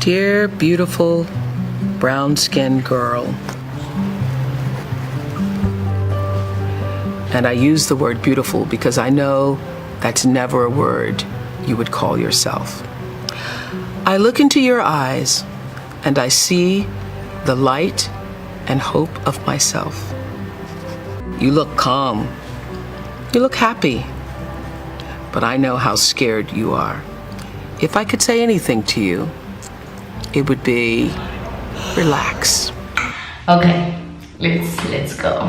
Dear beautiful brown-skinned girl. And I use the word beautiful because I know that's never a word you would call yourself. I look into your eyes and I see the light and hope of myself. You look calm. You look happy. But I know how scared you are. If I could say anything to you, it would be relax. Okay, let's go.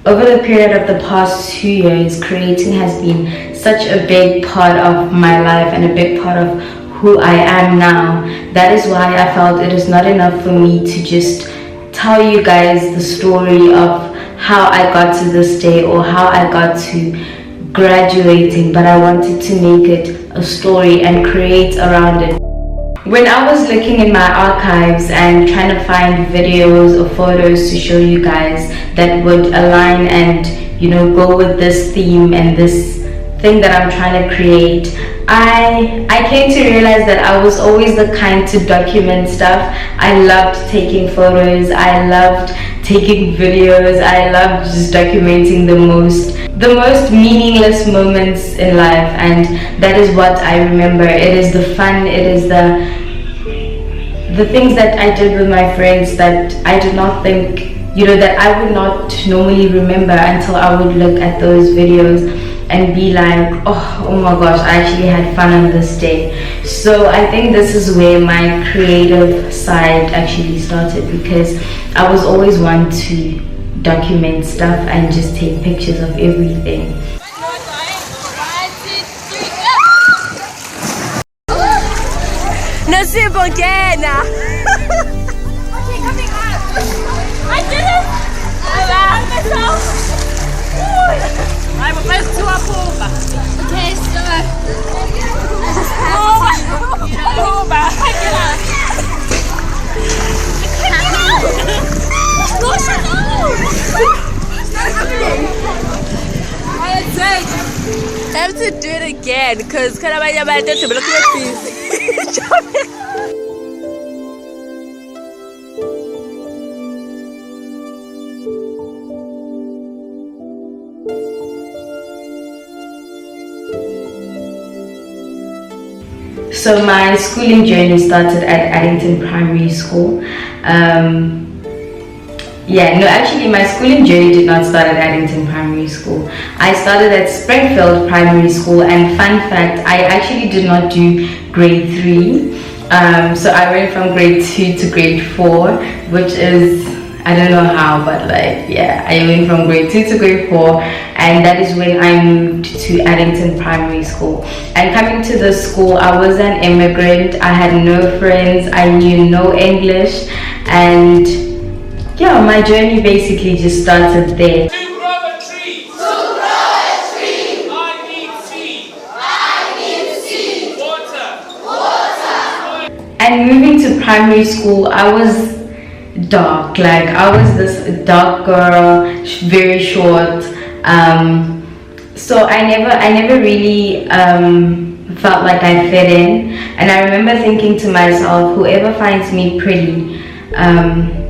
Over the period of the past 2 years, creating has been such a big part of my life and a big part of who I am now. That is why I felt it is not enough for me to just tell you guys the story of how I got to this day or how I got to graduating, but I wanted to make it a story and create around it. When I was looking in my archives and trying to find videos or photos to show you guys that would align and, you know, go with this theme and this thing that I'm trying to create, I came to realize that I was always the kind to document stuff. I loved taking photos, I loved taking videos, I loved just documenting the most meaningless moments in life, and that is what I remember. It is the fun, it is the things that I did with my friends that I did not think, you know, that I would not normally remember until I would look at those videos and be like, oh my gosh, I actually had fun on this day. So I think this is where my creative side actually started, because I was always one to document stuff and just take pictures of everything. No se bongena. Okay, coming up. I did it. I'm about to up. Okay, so. I have to do it again because can I buy to look at this? So my schooling journey started at Addington Primary School. Actually my schooling journey did not start at Addington Primary School. I started at Springfield Primary School, and fun fact, I actually did not do grade 3. So I went from grade 2 to grade 4, which is, I don't know how, but like, yeah, I went from grade 2 to grade 4, and that is when I moved to Addington Primary School. And coming to the school, I was an immigrant. I had no friends, I knew no English, and yeah, my journey basically just started there. And moving to primary school, I was dark. Like, I was this dark girl, very short. So I never really felt like I fit in. And I remember thinking to myself, whoever finds me pretty,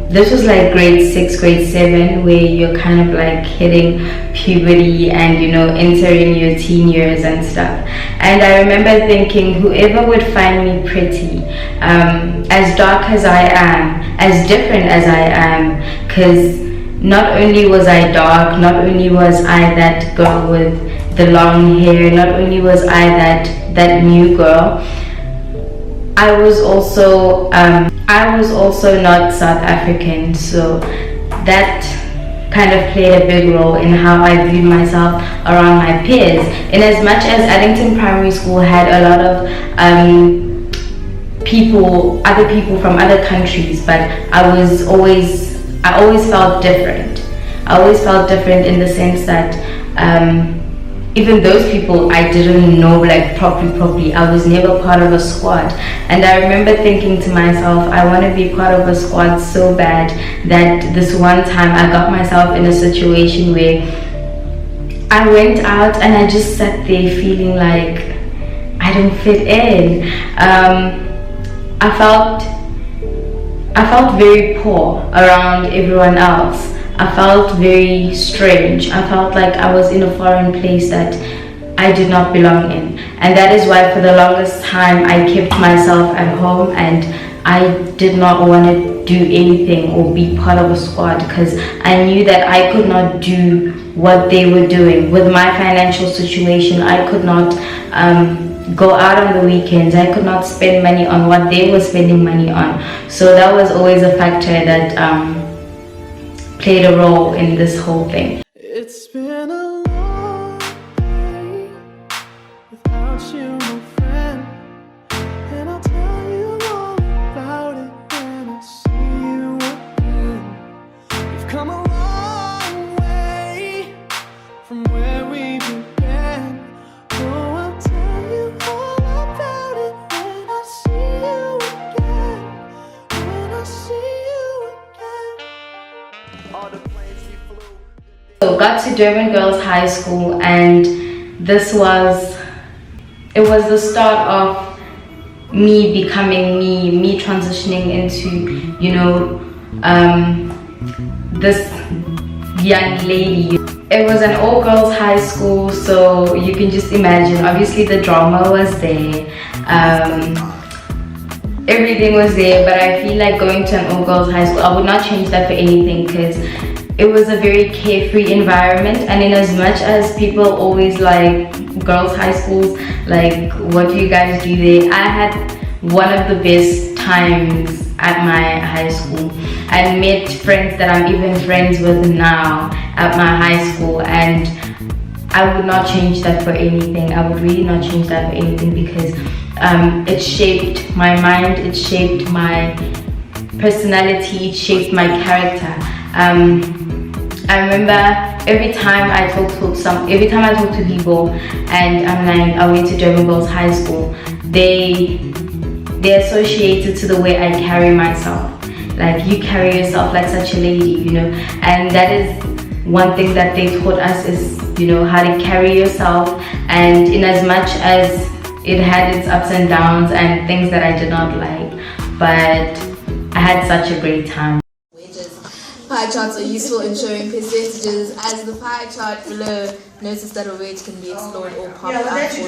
this was like grade 6, grade 7, where you're kind of like hitting puberty and, you know, entering your teen years and stuff. And I remember thinking, whoever would find me pretty, as dark as I am, as different as I am, because not only was I dark, not only was I that girl with the long hair, not only was I that new girl, I was also not South African, so that kind of played a big role in how I viewed myself around my peers. In as much as Addington Primary School had a lot of other people from other countries, but I always felt different. I always felt different in the sense that even those people I didn't know like properly. I was never part of a squad. And I remember thinking to myself, I want to be part of a squad so bad that this one time I got myself in a situation where I went out and I just sat there feeling like I don't fit in. I felt very poor around everyone else. I felt very strange. I felt like I was in a foreign place that I did not belong in. And that is why for the longest time I kept myself at home, and I did not want to do anything or be part of a squad, because I knew that I could not do what they were doing. With my financial situation, I could not go out on the weekends. I could not spend money on what they were spending money on. So that was always a factor that played a role in this whole thing. It's been a long day without you, my friend, and I'll tell you all about it when I see you again. We've come a long way from where we began. Oh, I'll tell you all about it when I see you again. When I see you again. All the planes we flew. So got to Durban Girls High School, and this was the start of me becoming me transitioning into, you know, this young lady. It was an all-girls high school, so you can just imagine, obviously the drama was there, everything was there, but I feel like going to an all-girls high school, I would not change that for anything, because it was a very carefree environment. And in as much as people always like girls high schools, like what do you guys do there, I had one of the best times at my high school. I met friends that I'm even friends with now at my high school, and I would not change that for anything. I would really not change that for anything, because it shaped my mind, it shaped my personality, it shaped my character. I remember every time I talk to people and I'm like, I went to Durban Girls High School, they associated to the way I carry myself. Like, you carry yourself like such a lady, you know. And that is one thing that they taught us, is, you know, how to carry yourself. And in as much as it had its ups and downs and things that I did not like, but I had such a great time. Pie charts are useful in showing percentages. As the pie chart below, notice that a wage can be explored or popped out for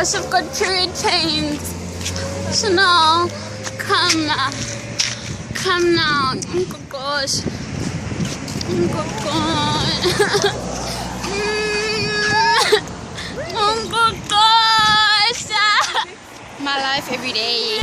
gosh, I've got period pains. So now, come now. Oh gosh. Oh gosh. Oh gosh. My life every day.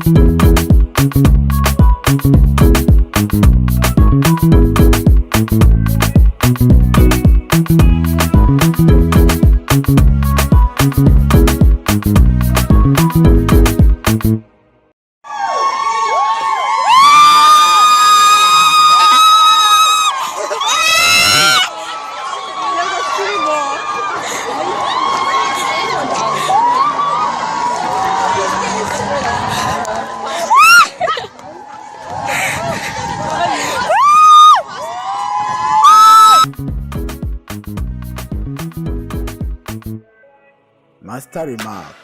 Master remark.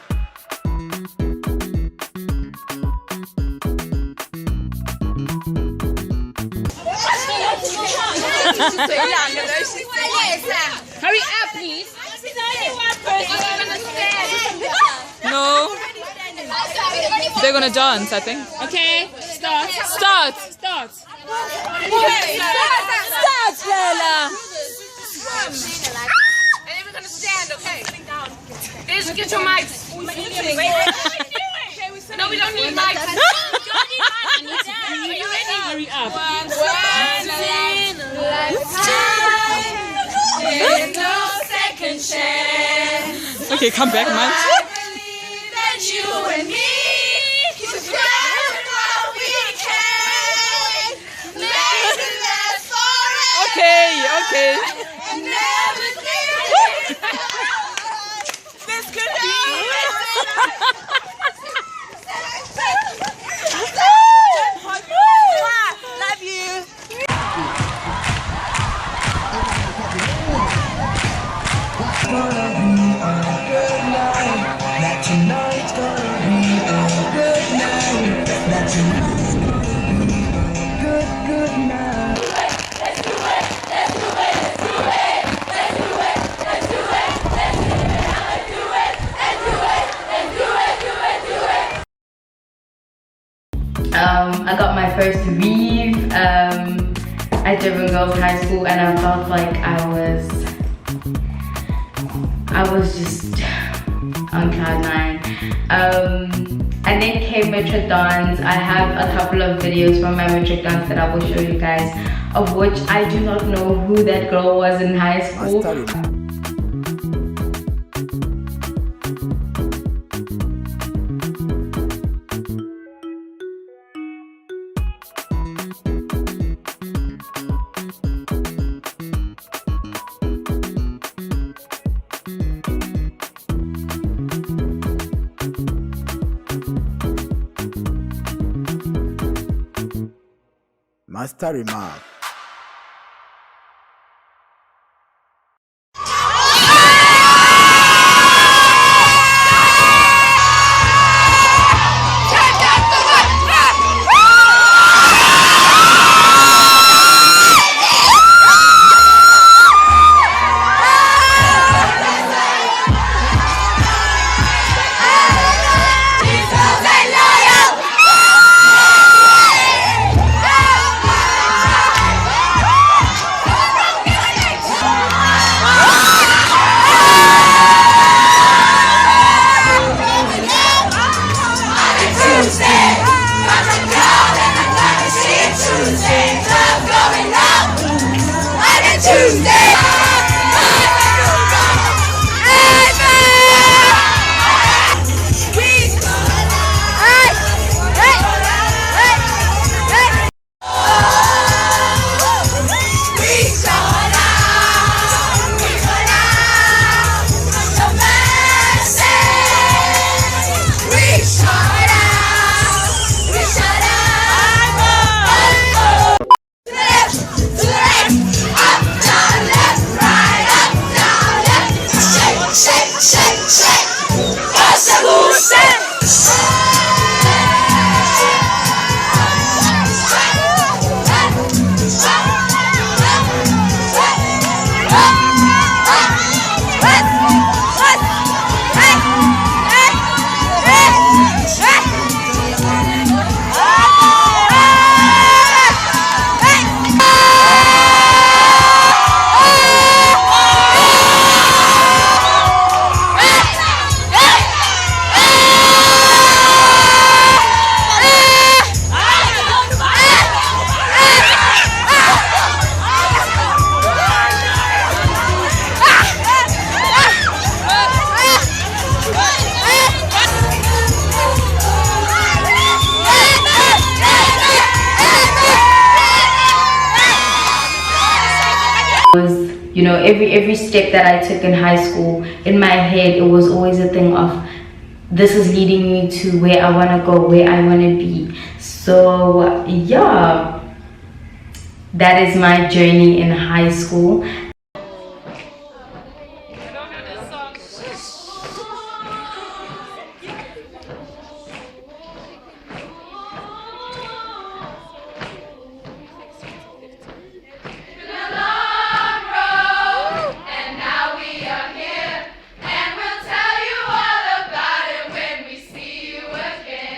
Hurry up, please. No. They're gonna dance, I think. Okay, start. Start. Start. Okay. Start, Layla. And then we're gonna stand, okay? Just get your mics. No, we don't need mics. Are you ready? Hurry up. One there's no second chance. Okay, come back, man. I believe that you and me together what we can make it last forever. Okay. And never think this could be. Love you. I got my first weave at Durban Girls High School, and I felt like I was just on cloud nine. And then came metric dance. I have a couple of videos from my metric dance that I will show you guys, of which I do not know who that girl was in high school. Master remark. You know, every step that I took in high school, in my head, it was always a thing of, this is leading me to where I want to go, where I want to be. So yeah, that is my journey in high school. And we'll tell you all about it when we see you again.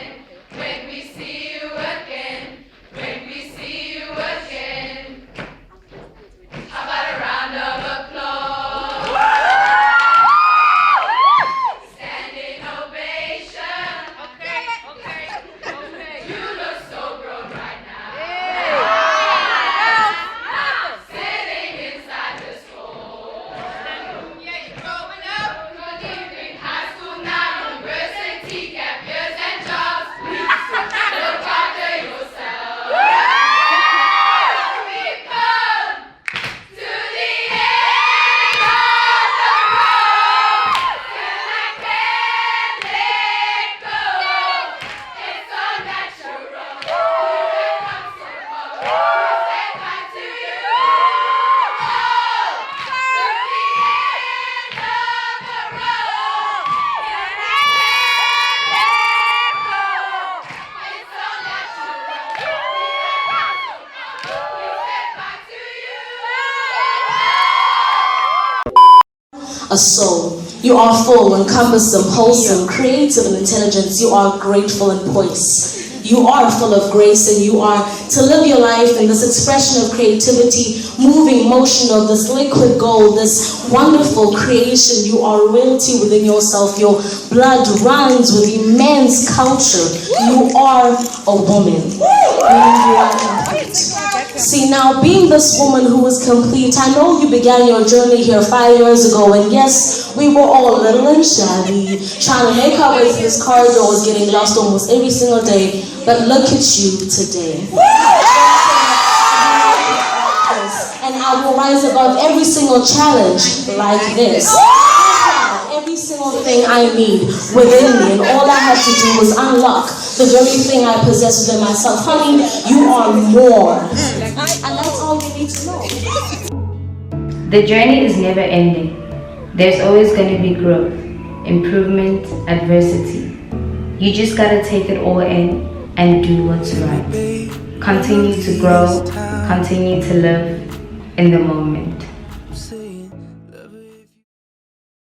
a soul. You are full, encompassing, wholesome, creative and intelligent. You are grateful and poised. You are full of grace, and you are to live your life in this expression of creativity, moving, motional, this liquid gold, this wonderful creation. You are royalty within yourself. Your blood runs with immense culture. You are a woman. Meaning you are complete. See, now being this woman who is complete, I know you began your journey here 5 years ago, and yes, we were all little and shabby, trying to make our way through this corridor, was getting lost almost every single day. But look at you today. And I will rise above every single challenge like this. Every single thing I need within me, and all I have to do is unlock the very thing I possess within myself. Honey, you are more. And that's all you need to know. The journey is never ending. There's always going to be growth, improvement, adversity. You just gotta take it all in and do what's right. Continue to grow, continue to live in the moment.